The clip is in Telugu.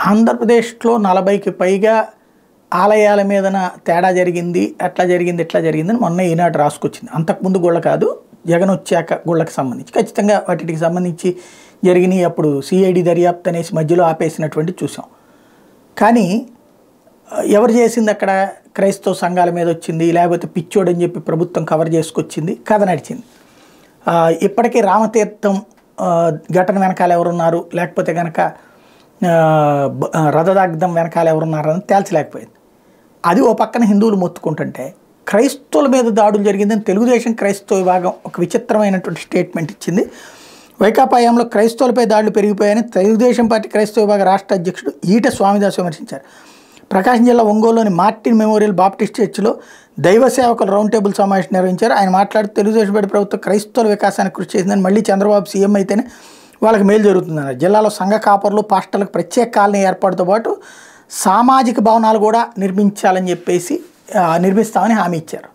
ఆంధ్రప్రదేశ్లో 40కి పైగా ఆలయాల మీదన తేడా జరిగింది, అట్లా జరిగింది, ఇట్లా జరిగిందని మొన్న ఈనాడు రాసుకొచ్చింది. అంతకుముందు గుళ్ళ కాదు, జగన్ వచ్చాక గుళ్ళకి సంబంధించి ఖచ్చితంగా వాటికి సంబంధించి జరిగినాయి. అప్పుడు సిఐడి దర్యాప్తు అనేసి మధ్యలో ఆపేసినటువంటి చూసాం. కానీ ఎవరు చేసింది అక్కడ? క్రైస్తవ సంఘాల మీద వచ్చింది, లేకపోతే పిచ్చోడని చెప్పి ప్రభుత్వం కవర్ చేసుకొచ్చింది, కథ నడిచింది. ఇప్పటికీ రామతీర్థం ఘటన వెనకాల ఎవరున్నారు, లేకపోతే కనుక రథదగ్ధం వెనకాల ఎవరున్నారని తేల్చలేకపోయింది. అది ఓ పక్కన హిందువులు మొత్తుకుంటుంటే, క్రైస్తవుల మీద దాడులు జరిగిందని తెలుగుదేశం క్రైస్తవ విభాగం ఒక విచిత్రమైనటువంటి స్టేట్మెంట్ ఇచ్చింది. వైకాపాయంలో క్రైస్తవులపై దాడులు పెరిగిపోయాయని తెలుగుదేశం పార్టీ క్రైస్తవ విభాగ రాష్ట్ర అధ్యక్షుడు ఈట స్వామిదాస్ విమర్శించారు. ప్రకాశం జిల్లా ఒంగోలులోని మార్టిన్ మెమోరియల్ బాప్టిస్ట్ చర్చిలో దైవ సేవకుల రౌండ్ టేబుల్ సమావేశం నిర్వహించారు. ఆయన మాట్లాడుతూ తెలుగుదేశం పార్టీ ప్రభుత్వం క్రైస్తవుల వికాసానికి కృషి చేసిందని, మళ్ళీ చంద్రబాబు సీఎం అయితేనే వాళ్ళకి మేలు జరుగుతుందన్నారు. జిల్లాలో సంఘ కాపర్లు, పాస్టర్లకు ప్రత్యేక కాలనీ ఏర్పాటుతో పాటు సామాజిక భవనాలు కూడా నిర్మించాలని చెప్పేసి నిర్మిస్తామని హామీ ఇచ్చారు.